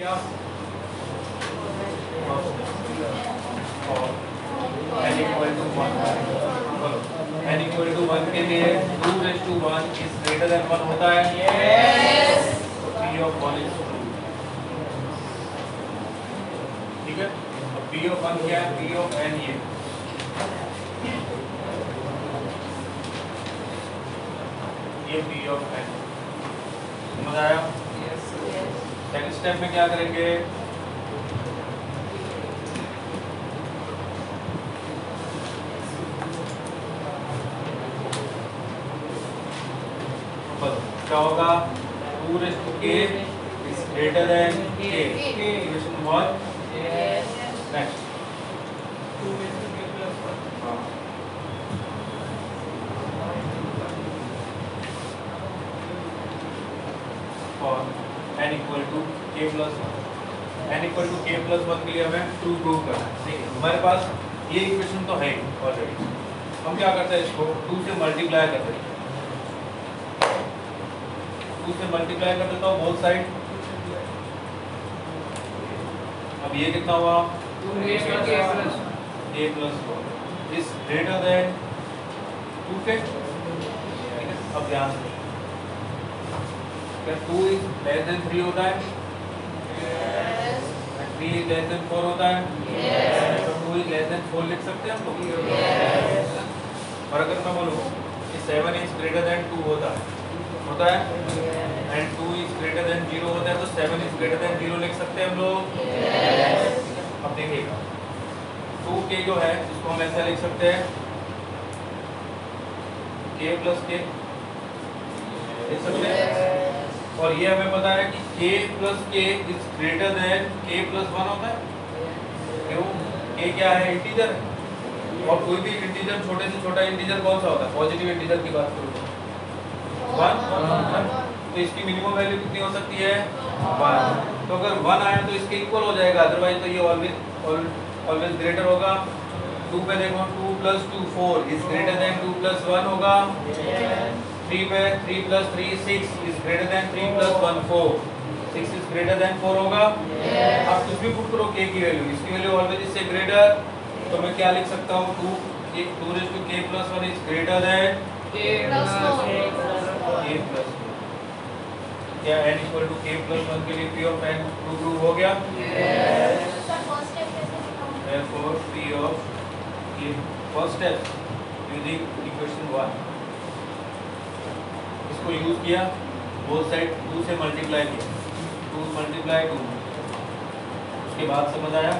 क्या और n equal to 1 n equal to 1 के लिए 2⁻1 इज ग्रेटर देन 1 होता है यस तो p ऑफ 1 इज ट्रू ठीक है अब p ऑफ 1 क्या है p ऑफ n ये p ऑफ n समझ आया यस सेकंड स्टेप में क्या करेंगे क्या होगा 2k is greater than k equation 1 next 2k plus 1 और n equal to k plus 1 n equal to k plus 1 के लिए हमें ट्रू प्रूव करना है ठीक है हमारे पास ये इक्वेशन तो है ऑलरेडी हम क्या करते हैं इसको 2 से मल्टीप्लाई करते हैं 2 से मल्टीप्लाई कर देता हूँ बोथ साइड अब ये कितना हुआ 2k plus 1 is greater then 2k अब ध्यान से क्या 2 इज लेस देन 3 होता है यस 3 इज लेस देन 4 होता है यस तो 2 इज लेस देन 4 लिख सकते हैं हम लोग यस और अगर मैं बोलूं कि 7 इज ग्रेटर देन 2 होता है एंड 2 इज ग्रेटर देन 0 होता है तो 7 इज ग्रेटर देन 0 लिख सकते हैं हम लोग यस अब देखिएगा 2k जो है इसको हम ऐसा लिख सकते हैं k plus k लिख सकते हैं और ये हमें पता है कि k plus k is greater than k plus 1 होता है क्यों k क्या है इंटीजर है और कोई भी इंटीजर छोटे से छोटा इंटीजर कौन सा होता है पॉजिटिव इंटीजर की बात करूँ 1 तो इसकी मिनिमम वैल्यू कितनी हो सकती है 1 तो अगर 1 आया तो इसके इक्वल हो जाएगा अदरवाइज तो ये ऑलवेज ग्रेटर होगा 2 पे देखो 2 plus 2 4 is greater then 2 plus 1 होगा 3 पे 3 plus 3 6 is greater then 3 plus 1 4 6 is greater then 4 होगा आप कुछ भी पुट करो k की वैल्यू इसकी वैल्यू ऑलवेज इससे ग्रेटर तो मैं क्या लिख सकता हूँ 2k plus 1 is greater than k plus क्या n equal to k plus 1 के लिए p of n प्रूव हो गया yes therefore p of k first step using equation 1 इसको यूज किया बोथ साइड 2 से मल्टीप्लाई किया 2 मल्टीप्लाई 2 उसके बाद समझ आया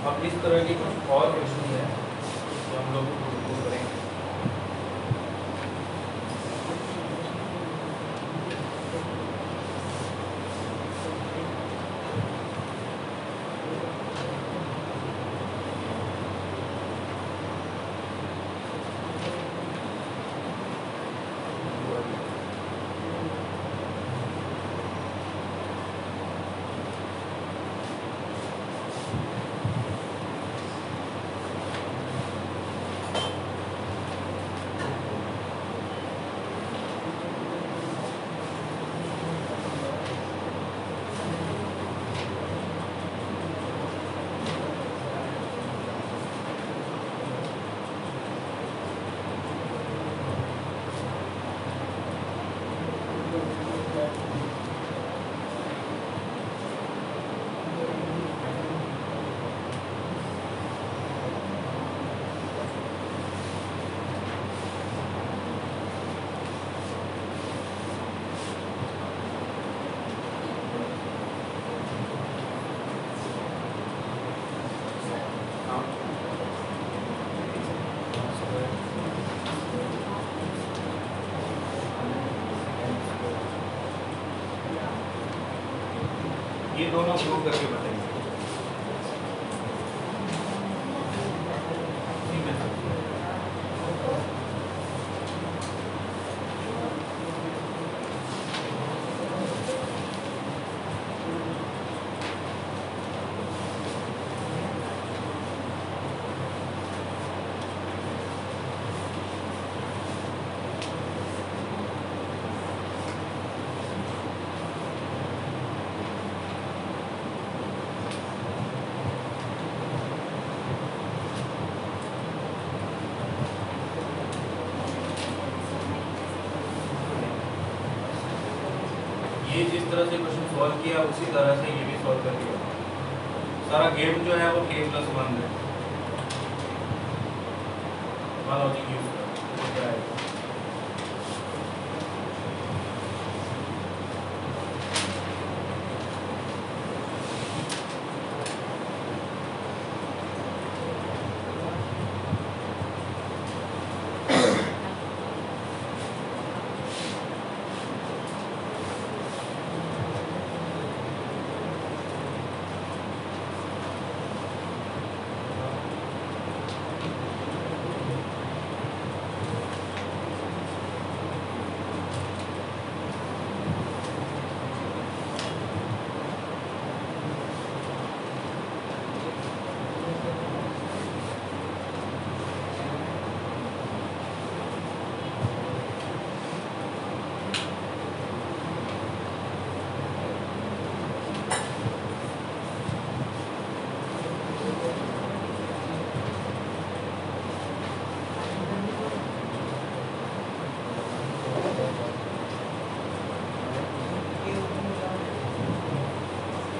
अब इस तरह की कुछ और क्वेश्चन है जो हम लोग करेंगे दोनों प्रूव करके बताएंगे। ये जिस तरह से क्वेश्चन सॉल्व किया उसी तरह से ये भी सॉल्व कर दिया। सारा गेम जो है वो k+1 है। लॉजिक यूज कर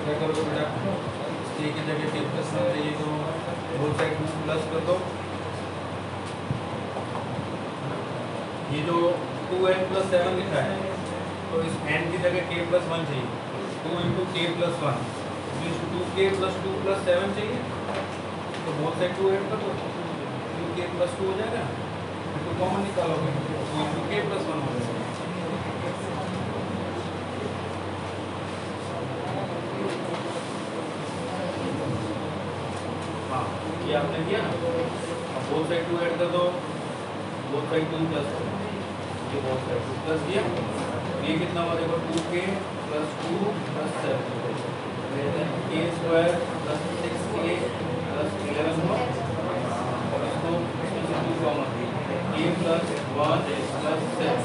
क्या करोगे बेटा, k की जगह k+1 चाहिए तो बोथ साइड प्लस कर दो। ये जो 2n+7 लिखा है तो इस n की जगह k+1 चाहिए। 2 × k+1 मीन्स 2k + 2 + 7 चाहिए तो बोथ साइड 2 ऐड कर दो, 2k + 2 हो जाएगा। तो कॉमन निकालोगे 2 × k+1 हो जाएगा। ये आपने किया ना, अब बोथ साइड 2 ऐड कर दो, बोथ साइड 2 प्लस ये बोथ साइड 2 प्लस दिया। ये कितना हुआ देखो 2k + 2 + 7 k² + 6k + 11 हुआ। और इसको इसमें से 2 कॉमन k + 1 + 7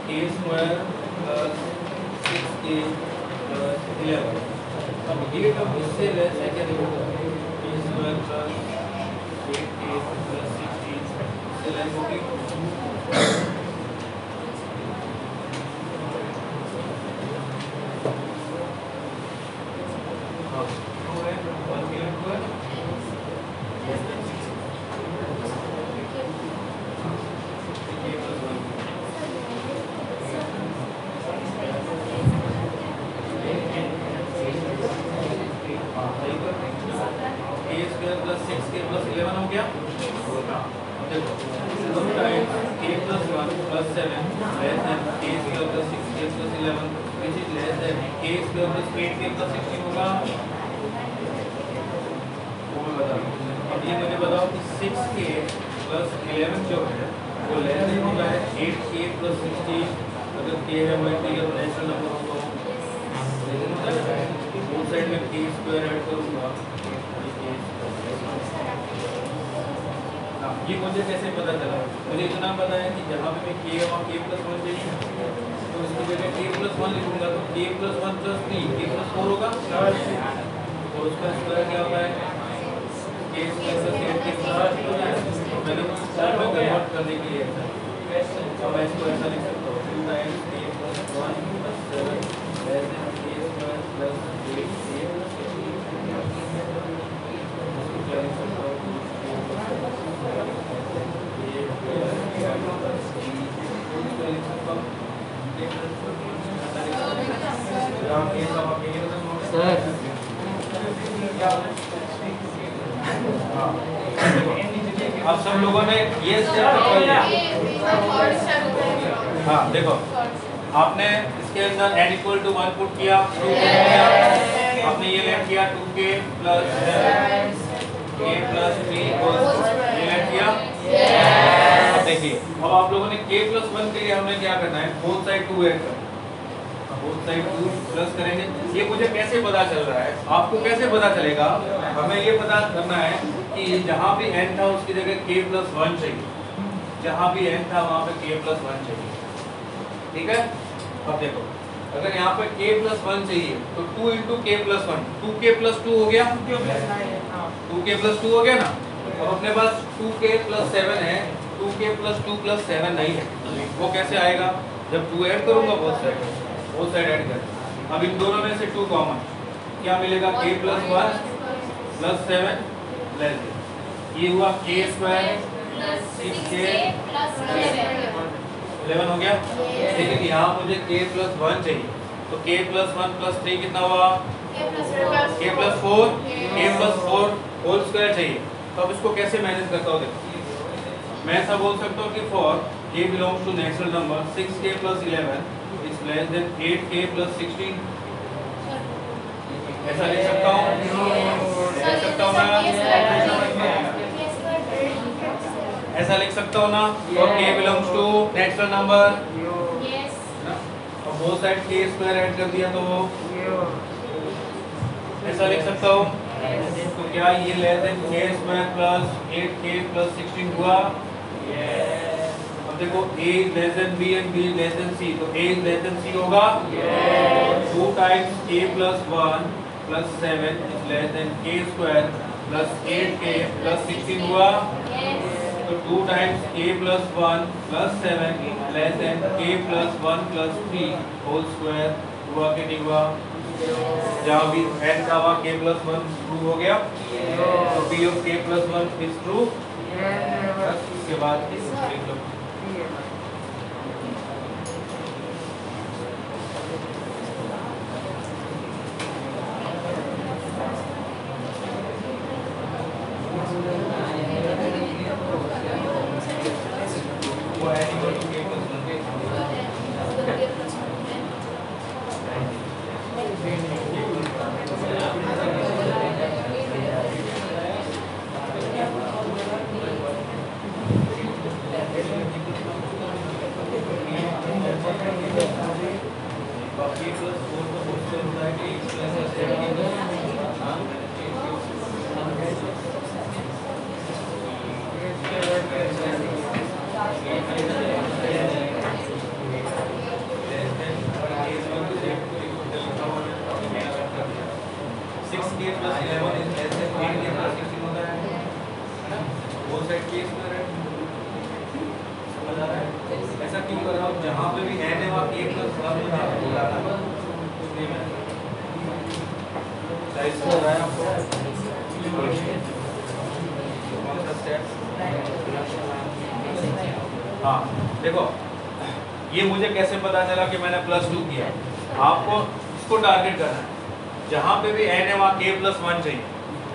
k² + 6k + 11। अब ये टर्म इससे लेस है क्या देखो k² + 8k + 16 से लेस होगी। अब ये मुझे बताओ कि 6k + 11 जो है वो लेस देन होगा 8k + 16। अगर k है वो इंटीग्रल नेचुरल नंबर हो तो बोथ साइड में k² ऐड करूंगा। ये मुझे कैसे पता चला? मुझे इतना पता है कि जहाँ पे मैं k वहाँ k+1 चाहिए तो इसकी जगह k+1 लिखूंगा तो k + 1 + 3 k + 4 होगा और उसका स्क्वायर क्या होता है k² + 8k + 8 हो जाएगा। मैंने इसको कन्वर्ट करने के लिए तो मैं इसको ऐसा लिख सकता हूँ 2 टाइम्स k + 1 + 7 k² + 8k क्या लिख सकता हूँ अब सब लोगों ने ये स्टेप हाँ देखो आपने इसके अंदर n इक्वल टू 1 पुट किया, 2 पुट किया, आपने ये लेट किया 2k प्लस k प्लस 3 ये लेट किया। अब देखिए, अब आप लोगों ने k प्लस 1 के लिए हमने क्या करना है, बोथ साइड 2 ऐड करना है, बोथ साइड 2 प्लस करेंगे। ये मुझे कैसे पता चल रहा है, आपको कैसे पता चलेगा, हमें ये पता करना है कि जहाँ भी n था उसकी जगह k प्लस 1 चाहिए, जहाँ भी n था वहाँ पे k प्लस 1 चाहिए, ठीक है। अब देखो, अगर यहाँ पे k प्लस 1 चाहिए तो 2 into k plus 1, 2k plus 2 हो गया, 2k प्लस 2 हो गया ना। अब अपने पास 2k प्लस 7 है, 2k प्लस 2 प्लस 7 नहीं है, वो कैसे आएगा, जब 2 ऐड करूंगा बोथ साइड ऐड कर। अब इन दोनों में से 2 कॉमन, क्या मिलेगा, k प्लस 1 प्लस 7 लेस, ये हुआ k स्क्वायर 6k 11 हो गया। लेकिन यहाँ मुझे k प्लस 1 चाहिए, तो k प्लस 1 प्लस 3 कितना हुआ, k plus 4, k plus 4 whole square चाहिए। तो अब इसको कैसे मैनेज करता हूँ, देखो मैं ऐसा बोल सकता हूँ कि for k belongs to natural number 6k plus 11 is less than 8k plus 16, ऐसा लिख सकता हूँ, लिख सकता हूँ ना, ऐसा लिख सकता हूँ ना। और k belongs to natural number, अब both side k square add कर दिया तो ऐसा लिख सकता हूँ। तो क्या ये less than k square plus 8k plus 16 हुआ। अब देखो a less than b and b less than c, तो a लेस देन c होगा। 2 times k plus 1 plus 7 is less than k square plus 8k plus 16 हुआ। तो 2 times k plus 1 plus 7 less than k plus 1 plus 3 whole square हुआ कि नहीं हुआ। जहाँ भी n का हुआ k प्लस 1 ट्रू हो गया, तो p of k plus 1 is true. इसके बाद लिख लो, ऐसा क्यों कर रहा हूँ, जहाँ पे भी n है वहाँ k प्लस 1 बोला था, इसको हो रहा है आपको कौन सा स्टेप। हाँ देखो, ये मुझे कैसे पता चला कि मैंने +2 किया। आपको इसको टारगेट करना है, जहाँ पे भी n है वहाँ k प्लस 1 चाहिए,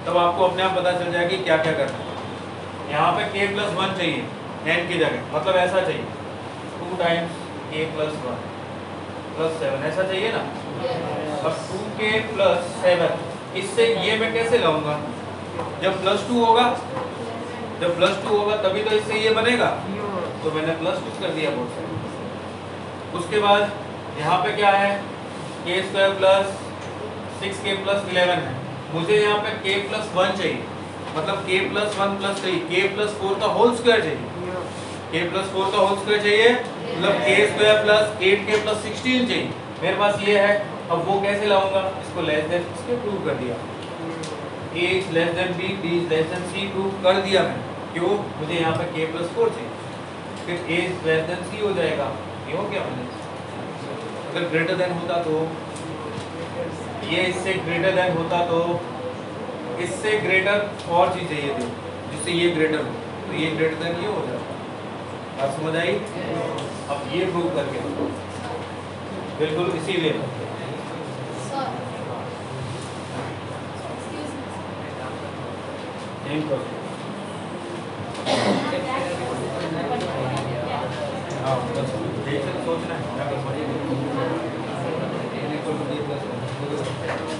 तब आपको अपने आप पता चल जाएगा कि क्या क्या करना है। यहाँ पे k प्लस 1 चाहिए n की जगह, मतलब ऐसा चाहिए 2 टाइम्स k प्लस 1 प्लस 7, ऐसा चाहिए ना। अब 2k प्लस 7, इससे ये मैं कैसे लाऊंगा, जब +2 होगा, जब +2 होगा तभी तो इससे ये बनेगा, तो मैंने +2 कर दिया बहुत सारे। उसके बाद यहाँ पे क्या है, k square plus 6k plus 11 है, मुझे यहाँ पे k प्लस 1 चाहिए, मतलब k plus 1 plus 3, k plus 4 का होल स्क्वायर चाहिए, k प्लस 4 का होल स्क्वायर चाहिए, मतलब k square plus 8k plus 16 चाहिए। मेरे पास ये है, अब वो कैसे लाऊंगा, इसको लेस देन इसके प्रूव कर दिया, a is less than b, b is less than c prove कर दिया मैं। क्यों, मुझे यहाँ पे k प्लस 4 चाहिए, फिर a is less than c हो जाएगा। ये हो गया मैंने, अगर ग्रेटर देन होता तो ये इससे ग्रेटर देन होता तो इससे ग्रेटर और चीज चाहिए थी जिससे ये ग्रेटर हो, तो ये ग्रेटर देन ये हो जाता। बात समझ आई। अब ये प्रूव करके बिल्कुल इसीलिए हाँ, बस सोचना है क्या कर सकते हैं।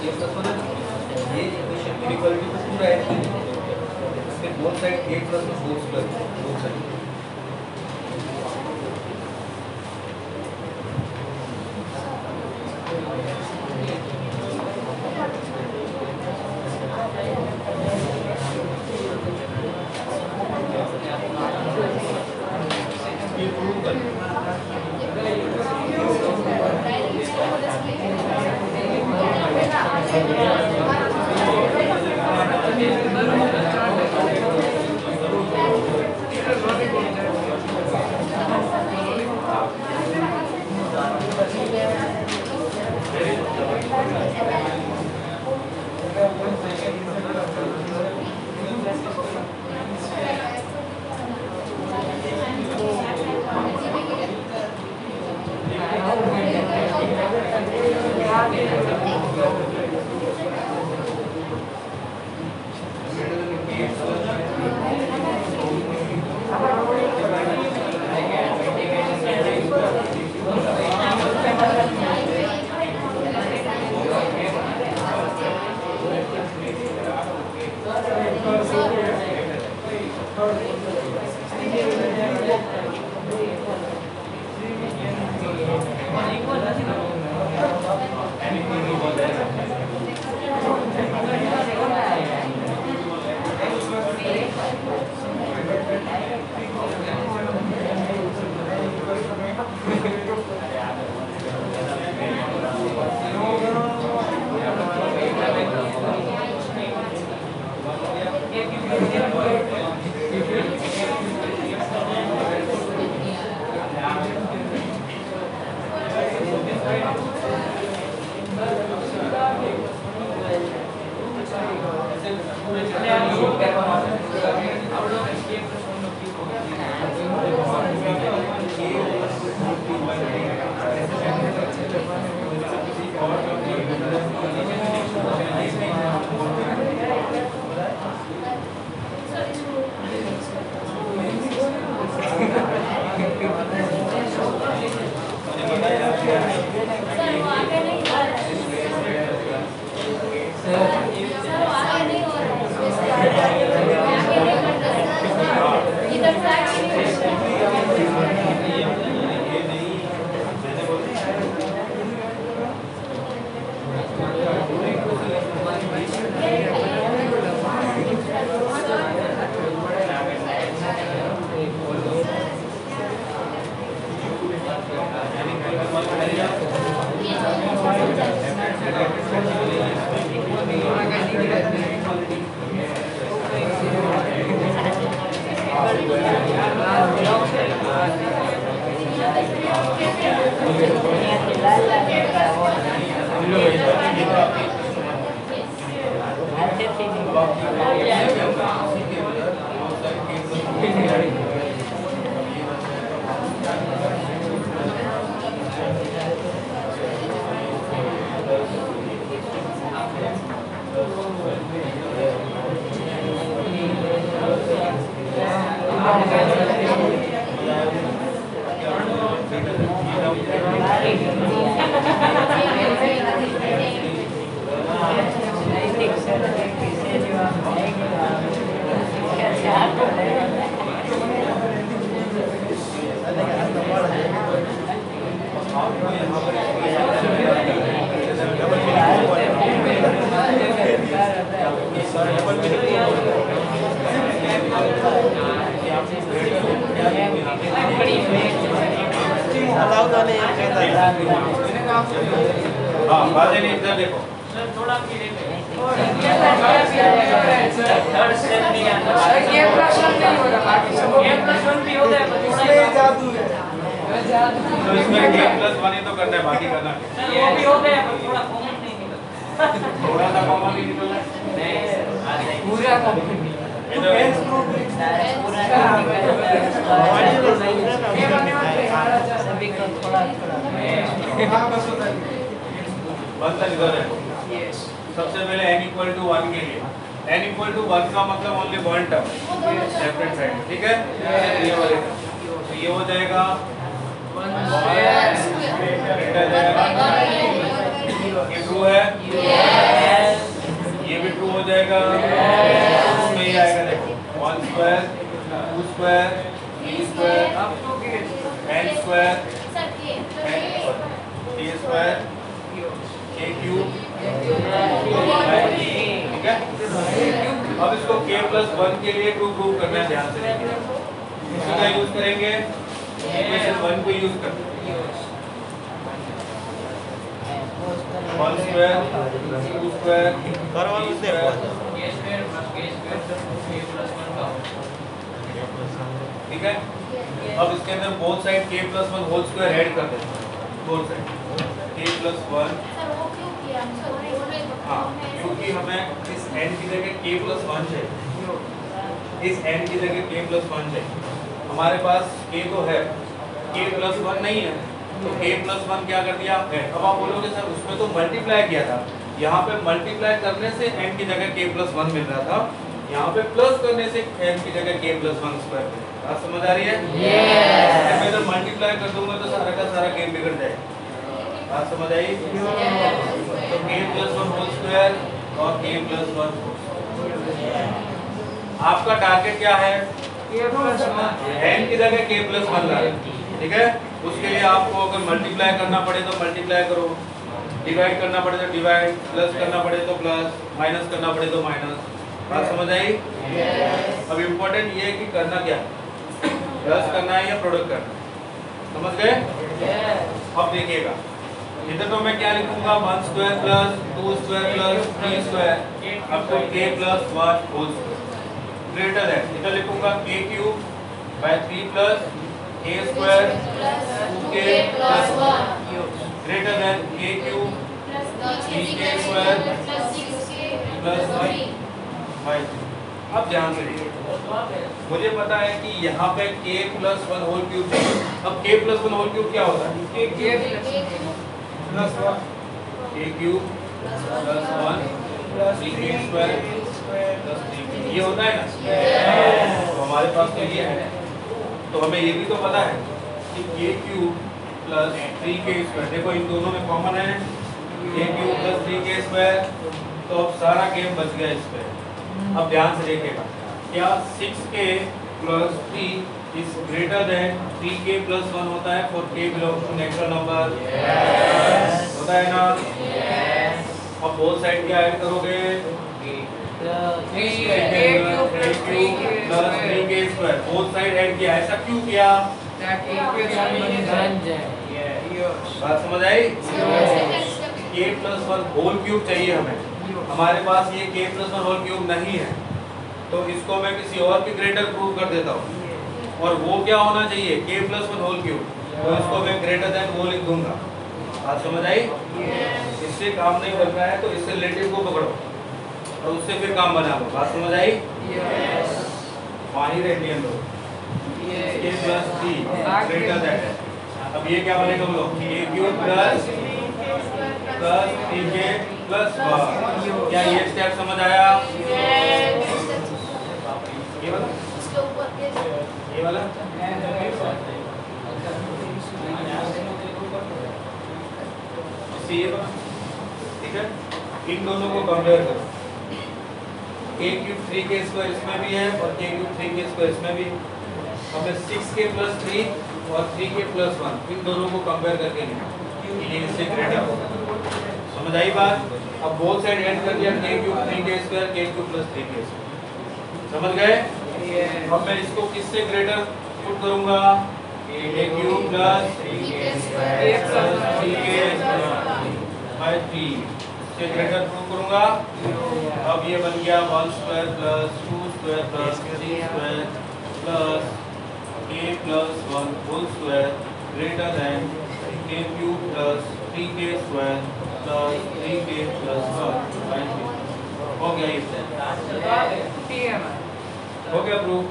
ये प्लस 1 है, ये इक्वेशन इनइक्वालिटी तो पूरा है, इसके बोथ साइड a प्लस में होल स्क्वायर बोथ साइड। हाँ बाजे नहीं इधर देखो सर थोड़ा पीछे थर्ड स्टेप नहीं आता ये प्रश्न नहीं हो रहा बाकी सब ये प्लस 1 भी हो गया इसमें जादू है तो इसमें k + 1 ही तो करना है, बाकी करना है ये भी हो गया पर थोड़ा कॉमन नहीं निकला थोड़ा सा कॉमन नहीं निकला नहीं पूरा कॉमन सभी को थोड़ा बस इधर है। सबसे पहले n = 1 के लिए n = 1 का मतलब only one term left side, ठीक है। ये वाले तो ये हो जाएगा 1 जाएगा ये ट्रू है, ये भी ट्रू हो जाएगा, इसमें ही आएगा देखो 1 square 2 square 3 square n square k square k cube, ठीक है। अब इसको k प्लस 1 के लिए ट्रू प्रूव करना है, ध्यान से देखिए। इसी का यूज करेंगे, इक्वेशन 1 को यूज करते हैं। 1 स्क्वायर 2 स्क्वायर ठीक है। अब इसके अंदर both side k plus 1 whole square add कर देते हैं, बोथ साइड k प्लस 1। हाँ, क्योंकि हमें इस n की जगह k प्लस 1 चाहिए, इस n की जगह k प्लस 1 चाहिए। हमारे पास k तो है, k प्लस 1 नहीं है, तो k प्लस 1 क्या कर दिया है। अब आप बोलोगे सर उसमें तो मल्टीप्लाई किया था, यहाँ पे मल्टीप्लाई करने से n की जगह k प्लस 1 मिल रहा था, यहाँ पे प्लस करने से n की जगह k प्लस 1 स्क्वायर। बात समझ आ रही है? मैं तो मल्टीप्लाई कर दूंगा तो सारा का सारा गेम बिगड़ जाएगा। बात समझ आई? तो k प्लस 1 होल स्क्वायर और k प्लस 1। आपका टारगेट क्या है? n की जगह k प्लस 1 लाना, ठीक है। उसके लिए आपको अगर मल्टीप्लाई करना पड़े तो मल्टीप्लाई करो, डिवाइड करना पड़े तो डिवाइड, प्लस करना पड़े तो प्लस, माइनस करना पड़े तो माइनस। बात समझ आई? अब इम्पोर्टेंट ये है कि करना क्या है, प्लस करना है या प्रोडक्ट करना है, समझ गए? अब देखिएगा, इधर तो मैं क्या लिखूंगा 1 square plus 2 square plus 3 square अब तो k plus 1 whole square greater than, इधर लिखूंगा k cube by 3 plus k square 2k plus 1 greater than k cube 3k square plus 3 by 3। अब ध्यान से देखिए, मुझे पता है कि यहाँ पे k प्लस 1 होल क्यूब चाहिए। अब k प्लस 1 होल क्यूब क्या होता है? k cube plus 1 k cube plus 1 3k square plus 3k, ये होता है ना। तो हमारे पास तो ये है, तो हमें ये भी तो पता है कि k cube plus 3k square, देखो इन दोनों में कॉमन है k cube plus 3k square, तो अब सारा गेम बच गया इस पे। अब ध्यान से देखिएगा, क्या 6k plus 3 is greater than 3k plus 1 होता है for k belongs to natural number? होता है ना। अब बोथ साइड क्या ऐड करोगे? Plus 3k square, both side add किया। ऐसा क्यों किया? बात समझ आई? k प्लस 1 होल क्यूब चाहिए हमें, हमारे पास ये k प्लस 1 होल क्यूब नहीं है, तो इसको मैं किसी और के ग्रेटर प्रूव कर देता हूँ। और वो क्या होना चाहिए? k प्लस 1 होल क्यूब, तो इसको मैं ग्रेटर देन वो लिख दूंगा। बात समझ आई? इससे काम नहीं बन रहा है तो इससे रिलेटिव को पकड़ो और उससे फिर काम बना लो। बात समझ आई? वहीं रहती है लोग k प्लस 3 ग्रेटर देन, अब ये क्या बनेगा बोलो? k cube plus 3k plus 1। क्या ये स्टेप समझ आया? ये वाला ठीक है। इन दोनों को कंपेयर करो, k क्यूब 3k स्क्वायर इसमें भी है और k क्यूब 3k स्क्वायर इसमें भी। हमें 6k प्लस 3 और 3k प्लस 1 इन दोनों को कंपेयर करके लिखा, ये इससे ग्रेटर होगा। समझ आई बात? अब बोथ साइड ऐड कर दिया, k cube 3k square k cube plus 3k square. समझ गए? अब मैं इसको किससे ग्रेटर पुट करूंगा? k cube plus 3k by 3 से ग्रेटर प्रूव करूंगा। अब ये बन गया 1 square plus 2 square plus 3 square plus k plus 1 whole square greater than k cube plus 3k square plus 3k plus 1 by 3। हो गया ये, हो गया प्रूव।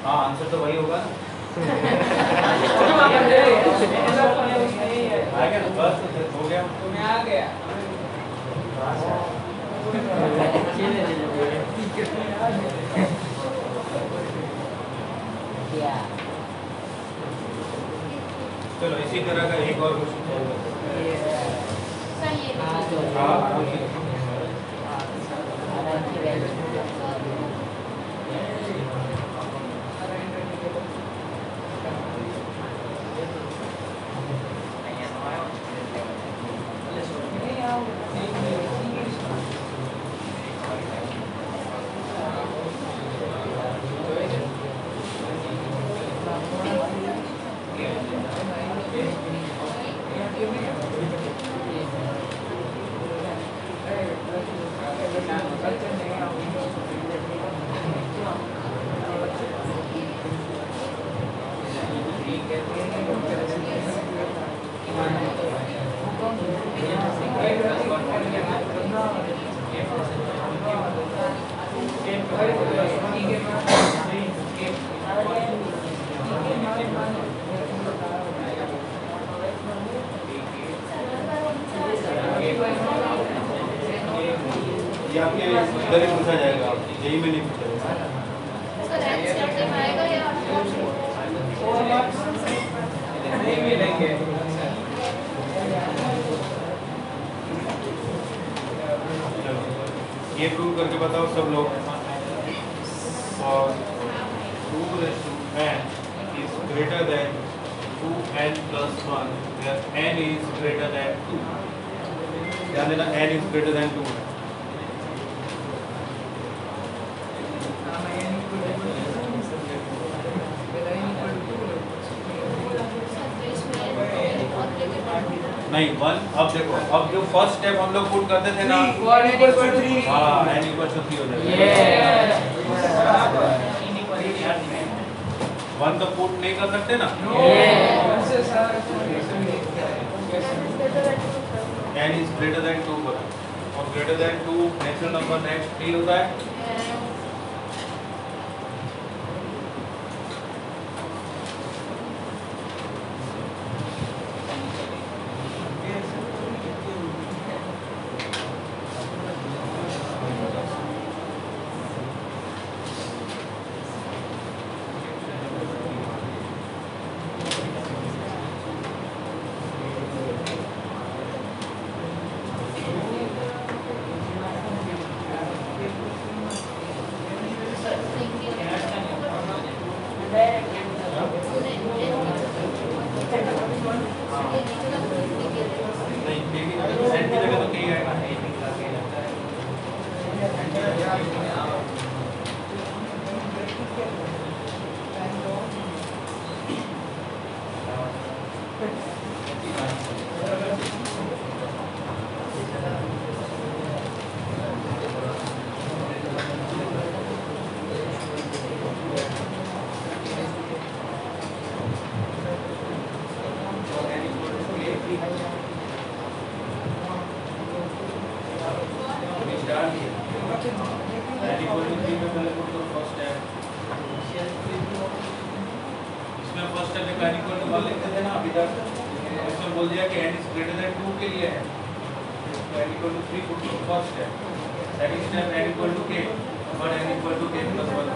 हाँ, आंसर तो वही होगा ना। आ गया ना, बस हो गया, तुम्हें आ गया। चलो इसी तरह का एक और क्वेश्चन ये आपके इधर ही पूछा जाएगा, आपकी यही में नहीं पूछा जाएगा। ये प्रूव करके बताओ सब लोग। और 2n is greater than 2n plus 1 where n is greater than 2। ध्यान देना n is greater than 2 है। नहीं वन, अब देखो, अब जो फर्स्ट स्टेप हम लोग पुट करते थे ना, हाँ n equal to 3 हो जाएगा। वन तो पुट नहीं कर सकते ना, n is greater than 2 पर, और greater than 2 natural number next 3 होता है। इसमें बोल दिया कि n is greater than 2 के लिए है, n equal to 3 पुट करो first step, second step n equal to k, और n equal to k plus 1।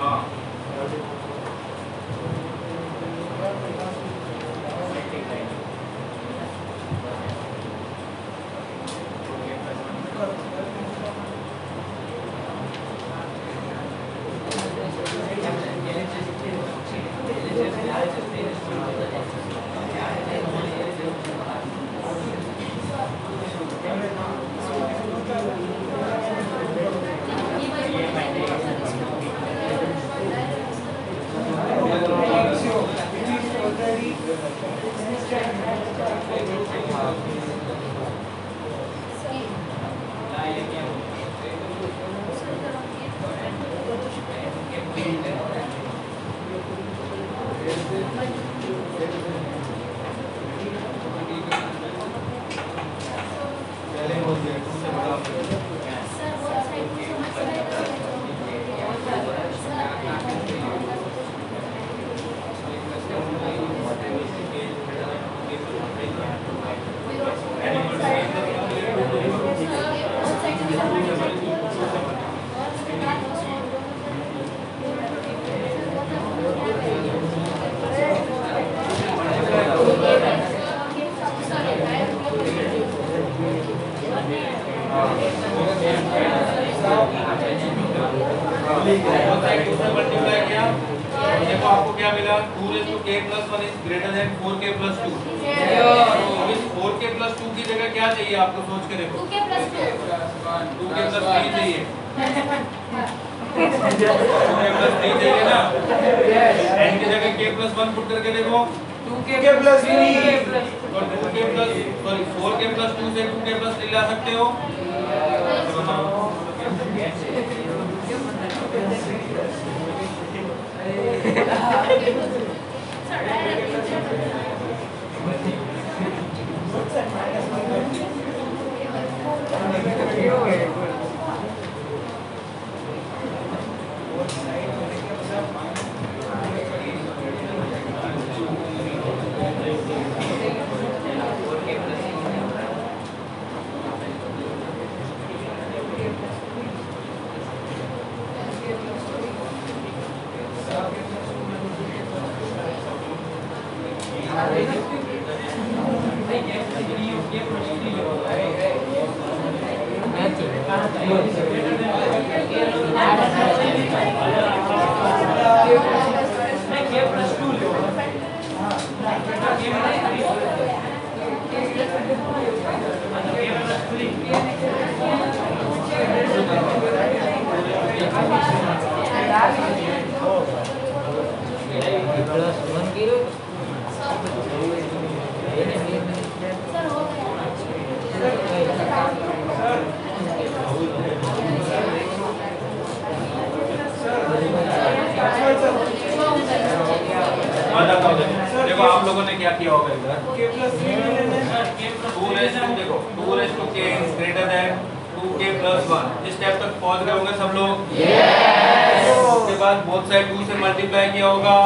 हाँ k plus 1 is greater than 4k plus 2. Yes. तो इस 4k plus 2 की जगह क्या चाहिए आपको, सोच के देखो। 2k plus 2. 2k plus 3 चाहिए। 2k plus 3 चाहिए ना? n की जगह k plus 1 पुट करके देखो। 2k plus 3 और 2k plus sorry 4k plus 2 से 2k plus 3 ला सकते हो। देखो आप लोगों ने क्या किया होगा इधर, k plus 3 2 raised to देखो 2 raised to k is greater than 2k plus 1। इस स्टेप तक पहुंच गए होंगे सब लोग। उसके बाद बोथ साइड 2 से मल्टीप्लाई किया होगा।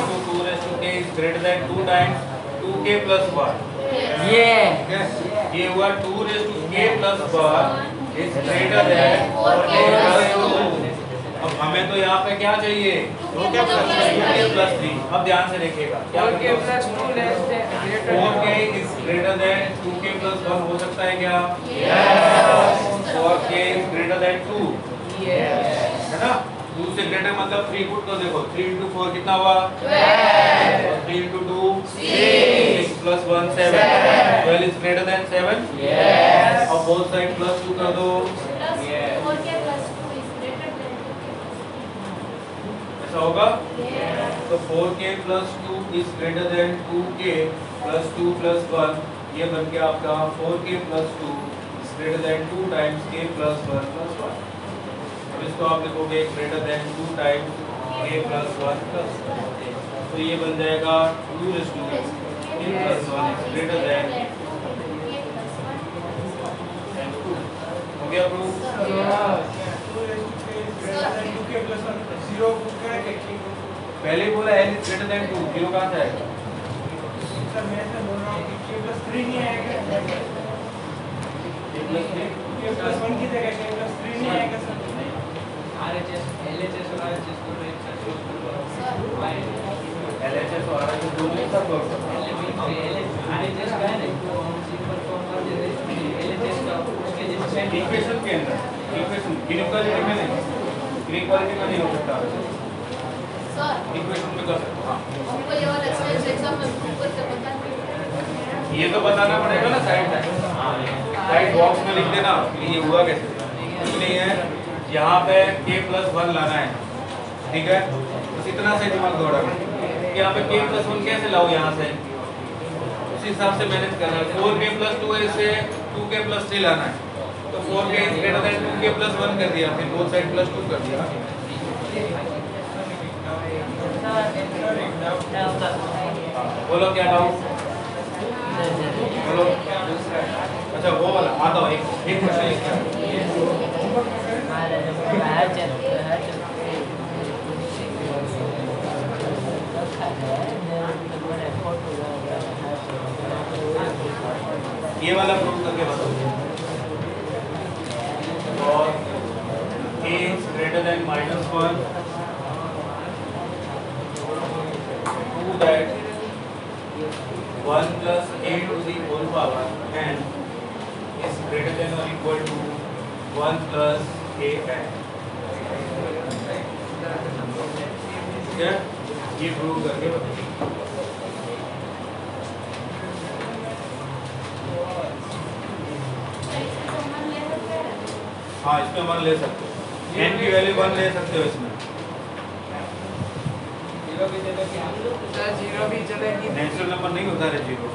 तो 2 raised to k is greater than 2 times 2k plus 1। ये हुआ 2 raised to k plus 1 is greater than 4k plus 2। अब हमें तो यहाँ पे क्या चाहिए, 2k plus 3। अब ध्यान से देखिएगा, 4k plus 2 less than 4k is greater than 2k plus 1 हो सकता है क्या? 4k is greater than 2, है ना? 2 से ग्रेटर मतलब 3 पुट तो देखो 3 into 4 कितना हुआ? 3 into 2 6 plus 1 7। 12 is greater than 7। अब both side plus 2 कर दो। ऐसा होगा? तो 4k plus 2 is greater than 2k plus 2 plus 1। ये बन गया आपका 4k plus 2 is greater than 2 times k plus 1 plus 1। अब इसको आप लिखोगे greater than 2 times k plus 1 plus 1। तो ये बन जाएगा 2 raised to k plus 1 is greater than 2। हो गया प्रूफ? पहले ही बोला n is greater than 2, 0 कहाँ से आएगा? सर मैं ऐसा बोल रहा हूँ कि k plus 3 नहीं आएगा, k plus 1 की जगह k plus 3 नहीं आएगा सर। RHS, LHS और RHS को एक साथ यूज करो। LHS और RHS दोनों एक साथ करो। RHS का है ना, तो हम सिंपल फॉर्म कर देते हैं LHS का, उसके जैसे इक्वेशन के अंदर, इक्वेशन इनइक्वालिटी में नहीं, इनइक्वालिटी में नहीं हो सकता। इक्वेशन में कर सकते हो। हाँ, हमको ये वाला एक्सरसाइज एग्जाम में प्रूव करके बताना। ये तो बताना पड़ेगा ना साइड बॉक्स में लिख देना कि ये हुआ कैसे। कुछ नहीं है, यहाँ पे k plus 1 लाना है, ठीक है? बस इतना से दिमाग दौड़ाना कि यहाँ पे k plus 1 कैसे लाओ, यहाँ से उसी हिसाब से मैनेज करना है। 4k plus 2 है, इससे 2k plus 3 लाना है, तो 4k is greater than 2k plus 1 कर दिया, फिर बोथ साइड plus 2 कर दिया। बोलो क्या डाउट, बोलो। अच्छा वो वाला आता हूँ, एक क्वेश्चन लिखा ये वाला प्रूव करके बताओ। और a is greater than -1 prove that 1 plus a to the whole power n is greater than or equal to 1 plus a n। ठीक है, ये प्रूव करके बताइए। हाँ, इसमें 1 ले सकते हो, n की वैल्यू 1 ले सकते हो इसमें। जीरो भी चलेगी। नेचुरल नंबर नहीं होता है जीरो।